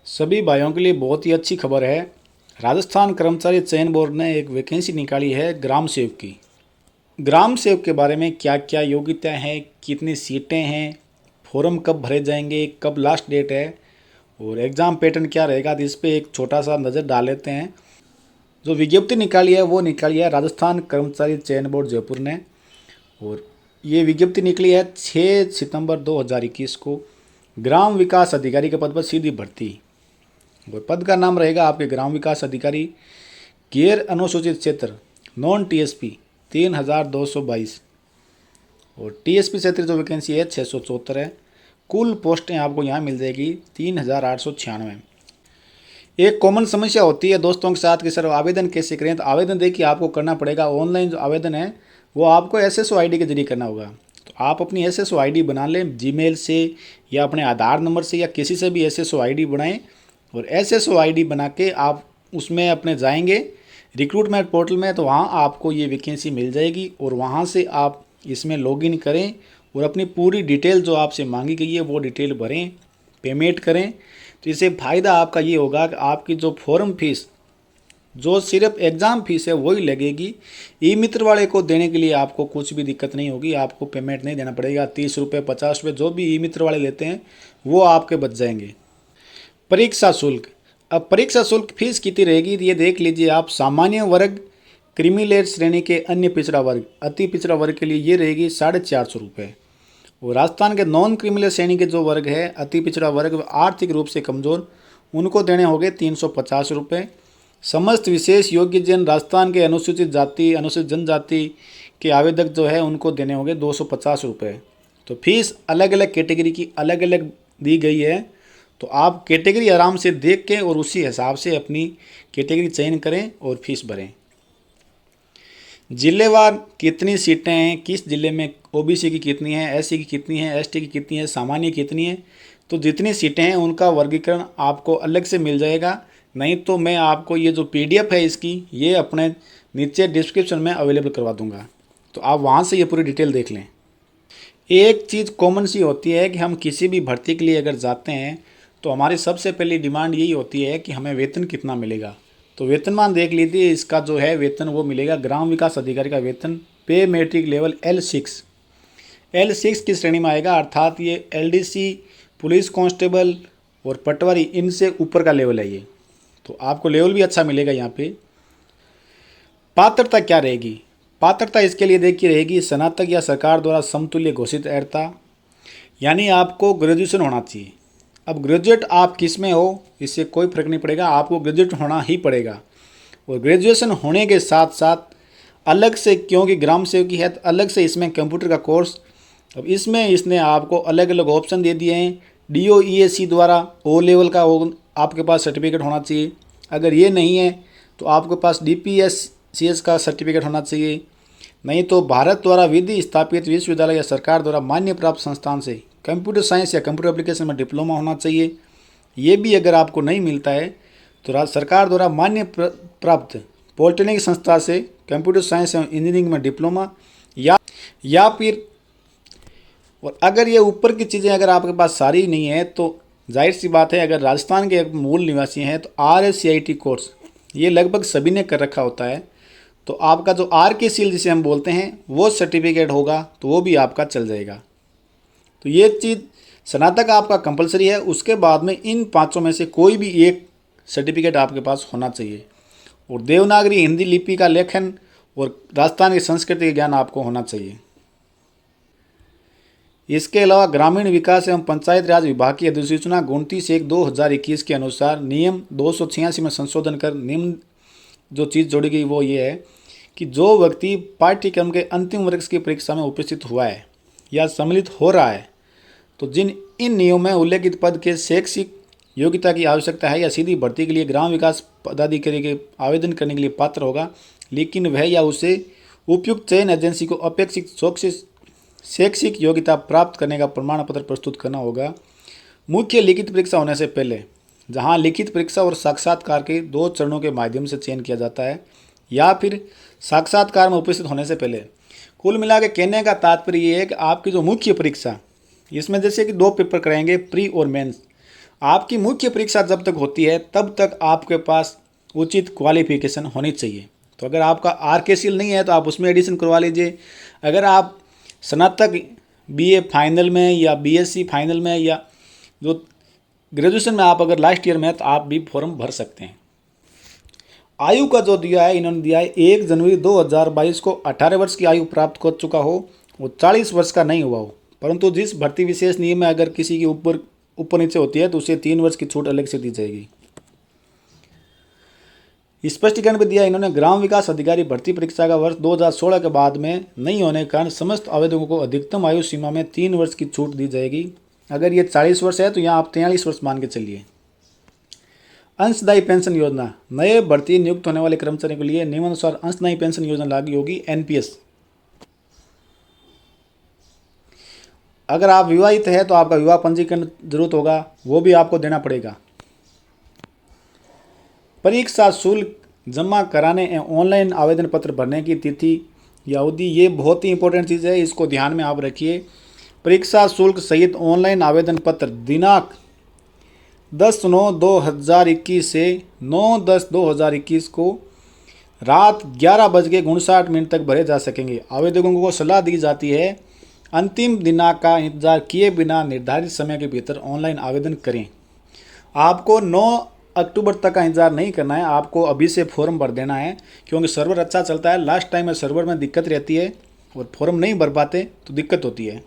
सभी भाइयों के लिए बहुत ही अच्छी खबर है। राजस्थान कर्मचारी चयन बोर्ड ने एक वैकेंसी निकाली है ग्राम सेवक की। ग्राम सेवक के बारे में क्या क्या योग्यता है, कितनी सीटें हैं, फॉर्म कब भरे जाएंगे, कब लास्ट डेट है और एग्ज़ाम पैटर्न क्या रहेगा, तो इस पर एक छोटा सा नज़र डाल लेते हैं। जो विज्ञप्ति निकाली है वो निकाली है राजस्थान कर्मचारी चयन बोर्ड जयपुर ने, और ये विज्ञप्ति निकली है 6 सितंबर 2021 को। ग्राम विकास अधिकारी के पद पर सीधी भर्ती, और पद का नाम रहेगा आपके ग्राम विकास अधिकारी, गैर अनुसूचित क्षेत्र नॉन टीएसपी 3222, और टीएसपी क्षेत्र जो वैकेंसी है 674 है। कुल पोस्टें आपको यहाँ मिल जाएगी 3896। एक कॉमन समस्या होती है दोस्तों के साथ कि सर आवेदन कैसे करें, तो आवेदन देखिए आपको करना पड़ेगा ऑनलाइन। जो आवेदन है वो आपको एसएसओ आईडी के जरिए करना होगा। तो आप अपनी एसएसओ आईडी बना लें जीमेल से या अपने आधार नंबर से या किसी से भी एसएसओ आईडी बनाएं, और एसएसओ आईडी बना के आप उसमें अपने जाएंगे रिक्रूटमेंट पोर्टल में, तो वहाँ आपको ये वैकेंसी मिल जाएगी और वहाँ से आप इसमें लॉगिन करें और अपनी पूरी डिटेल जो आपसे मांगी गई है वो डिटेल भरें, पेमेंट करें। तो इससे फ़ायदा आपका ये होगा कि आपकी जो फॉर्म फीस जो सिर्फ एग्ज़ाम फीस है वही लगेगी। ई मित्र वाले को देने के लिए आपको कुछ भी दिक्कत नहीं होगी, आपको पेमेंट नहीं देना पड़ेगा। 30 रुपये 50 रुपये जो भी ई मित्र वाले लेते हैं वो आपके बच जाएंगे। परीक्षा शुल्क, अब परीक्षा शुल्क फीस कितनी रहेगी ये देख लीजिए आप। सामान्य वर्ग, क्रीमीलेयर श्रेणी के अन्य पिछड़ा वर्ग, अति पिछड़ा वर्ग के लिए ये रहेगी 450 रुपये। और राजस्थान के नॉन क्रीमीलेयर श्रेणी के जो वर्ग है, अति पिछड़ा वर्ग, आर्थिक रूप से कमज़ोर, उनको देने होंगे 350 रुपये। समस्त विशेष योग्य जन राजस्थान के अनुसूचित जाति अनुसूचित जनजाति के आवेदक जो है उनको देने होंगे 250 रुपये। तो फीस अलग अलग कैटेगरी की अलग अलग दी गई है। तो आप कैटेगरी आराम से देख के और उसी हिसाब से अपनी कैटेगरी चयन करें और फीस भरें। जिलेवार कितनी सीटें हैं, किस जिले में ओबीसी की कितनी है, एससी की कितनी है, एसटी की कितनी है, सामान्य कितनी है, तो जितनी सीटें हैं उनका वर्गीकरण आपको अलग से मिल जाएगा। नहीं तो मैं आपको ये जो पीडीएफ है इसकी ये अपने नीचे डिस्क्रिप्शन में अवेलेबल करवा दूंगा, तो आप वहाँ से ये पूरी डिटेल देख लें। एक चीज़ कॉमन सी होती है कि हम किसी भी भर्ती के लिए अगर जाते हैं तो हमारी सबसे पहली डिमांड यही होती है कि हमें वेतन कितना मिलेगा। तो वेतनमान देख लीजिए, इसका जो है वेतन वो मिलेगा ग्राम विकास अधिकारी का वेतन पे मैट्रिक लेवल L6 की श्रेणी में आएगा, अर्थात ये एलडीसी, पुलिस कांस्टेबल और पटवारी इनसे ऊपर का लेवल है ये। तो आपको लेवल भी अच्छा मिलेगा यहाँ पे। पात्रता क्या रहेगी, पात्रता इसके लिए देखिए रहेगी स्नातक या सरकार द्वारा समतुल्य घोषित अर्हता, यानी आपको ग्रेजुएशन होना चाहिए। अब ग्रेजुएट आप किस में हो इससे कोई फर्क नहीं पड़ेगा, आपको ग्रेजुएट होना ही पड़ेगा। और ग्रेजुएशन होने के साथ साथ अलग से, क्योंकि ग्राम सेवकी है तो अलग से इसमें कंप्यूटर का कोर्स, अब इसमें इसने आपको अलग अलग ऑप्शन दे दिए हैं। DOEAC द्वारा ओ लेवल का आपके पास सर्टिफिकेट होना चाहिए। अगर ये नहीं है तो आपके पास DPSCS का सर्टिफिकेट होना चाहिए। नहीं तो भारत द्वारा विधि स्थापित विश्वविद्यालय या सरकार द्वारा मान्य प्राप्त संस्थान से कंप्यूटर साइंस या कंप्यूटर एप्लीकेशन में डिप्लोमा होना चाहिए। ये भी अगर आपको नहीं मिलता है तो सरकार द्वारा मान्य प्राप्त पॉलिटेक्निक संस्था से कंप्यूटर साइंस एवं इंजीनियरिंग में डिप्लोमा या फिर, और अगर ये ऊपर की चीज़ें अगर आपके पास सारी नहीं है तो जाहिर सी बात है, अगर राजस्थान के मूल निवासी हैं तो RSCIT कोर्स ये लगभग सभी ने कर रखा होता है। तो आपका जो RK सील जिसे हम बोलते हैं वो सर्टिफिकेट होगा तो वो भी आपका चल जाएगा। तो ये चीज़ स्नातक आपका कंपलसरी है। उसके बाद में इन पांचों में से कोई भी एक सर्टिफिकेट आपके पास होना चाहिए। और देवनागरी हिंदी लिपि का लेखन और राजस्थान की संस्कृति का ज्ञान आपको होना चाहिए। इसके अलावा ग्रामीण विकास एवं पंचायत राज विभाग की अधिसूचना 29/1/2021 के अनुसार नियम 286 में संशोधन कर निम्न जो चीज़ जोड़ी गई वो ये है कि जो व्यक्ति पाठ्यक्रम के अंतिम वर्ष की परीक्षा में उपस्थित हुआ है या सम्मिलित हो रहा है, तो इन नियमों में उल्लेखित पद के शैक्षिक योग्यता की आवश्यकता है या सीधी भर्ती के लिए ग्राम विकास पदाधिकारी के आवेदन करने के लिए पात्र होगा, लेकिन वह या उसे उपयुक्त चयन एजेंसी को अपेक्षित शैक्षिक योग्यता प्राप्त करने का प्रमाण पत्र प्रस्तुत करना होगा। मुख्य लिखित परीक्षा होने से पहले, जहां लिखित परीक्षा और साक्षात्कार के 2 चरणों के माध्यम से चयन किया जाता है, या फिर साक्षात्कार में उपस्थित होने से पहले। कुल मिला के कहने का तात्पर्य ये है कि आपकी जो मुख्य परीक्षा, इसमें जैसे कि 2 पेपर कराएंगे, प्री और मेंस। आपकी मुख्य परीक्षा जब तक होती है तब तक आपके पास उचित क्वालिफिकेशन होनी चाहिए। तो अगर आपका RKCL नहीं है तो आप उसमें एडिशन करवा लीजिए। अगर आप स्नातक BA फाइनल में या BSc फाइनल में या जो ग्रेजुएशन में आप अगर लास्ट ईयर में है तो आप भी फॉर्म भर सकते हैं। आयु का जो दिया है, इन्होंने दिया है 1 जनवरी 2022 को 18 वर्ष की आयु प्राप्त कर चुका हो, वो 40 वर्ष का नहीं हुआ हो। परंतु जिस भर्ती विशेष नियम में अगर किसी की ऊपर नीचे होती है तो उसे 3 वर्ष की छूट अलग से दी जाएगी। स्पष्टीकरण भी दिया इन्होंने, ग्राम विकास अधिकारी भर्ती परीक्षा का वर्ष 2016 के बाद में नहीं होने के कारण समस्त आवेदकों को अधिकतम आयु सीमा में 3 वर्ष की छूट दी जाएगी। अगर ये 40 वर्ष है तो यहाँ आप 43 वर्ष मान के चलिए। अंशदायी पेंशन योजना, नए भर्ती नियुक्त होने वाले कर्मचारियों के लिए नियमानुसार अंशदायी पेंशन योजना लागू होगी, NPS। अगर आप विवाहित है तो आपका विवाह पंजीकरण जरूरत होगा, वो भी आपको देना पड़ेगा। परीक्षा शुल्क जमा कराने एवं ऑनलाइन आवेदन पत्र भरने की तिथि या अवधि, ये बहुत ही इंपॉर्टेंट चीज़ है, इसको ध्यान में आप रखिए। परीक्षा शुल्क सहित ऑनलाइन आवेदन पत्र दिनांक 10/9/2021 से 9/10/2021 को रात 11:59 तक भरे जा सकेंगे। आवेदकों को सलाह दी जाती है अंतिम दिनांक का इंतजार किए बिना निर्धारित समय के भीतर ऑनलाइन आवेदन करें। आपको 9 अक्टूबर तक का इंतजार नहीं करना है, आपको अभी से फॉर्म भर देना है, क्योंकि सर्वर अच्छा चलता है। लास्ट टाइम में सर्वर में दिक्कत रहती है और फॉर्म नहीं भर पाते तो दिक्कत होती है।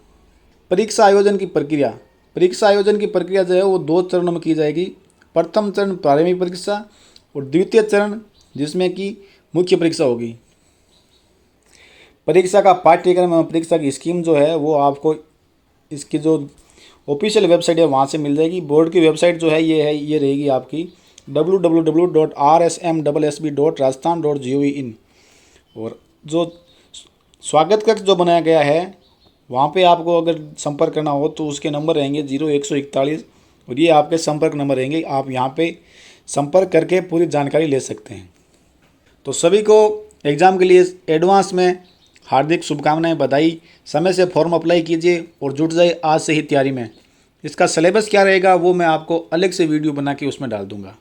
परीक्षा आयोजन की प्रक्रिया, परीक्षा आयोजन की प्रक्रिया जो है वो 2 चरणों में की जाएगी। प्रथम चरण प्रारंभिक परीक्षा और द्वितीय चरण जिसमें कि मुख्य परीक्षा होगी। परीक्षा का पाठ्यक्रम एवं परीक्षा की स्कीम जो है वो आपको इसकी जो ऑफिशियल वेबसाइट है वहाँ से मिल जाएगी। बोर्ड की वेबसाइट जो है ये रहेगी आपकी www.rsmssb.rajasthan.gov.in। और जो स्वागत कक्ष जो बनाया गया है वहाँ पे आपको अगर संपर्क करना हो तो उसके नंबर रहेंगे 0141 और ये आपके संपर्क नंबर रहेंगे। आप यहाँ पे संपर्क करके पूरी जानकारी ले सकते हैं। तो सभी को एग्ज़ाम के लिए एडवांस में हार्दिक शुभकामनाएं, बधाई। समय से फॉर्म अप्लाई कीजिए और जुट जाइए आज से ही तैयारी में। इसका सिलेबस क्या रहेगा वो मैं आपको अलग से वीडियो बना के उसमें डाल दूँगा।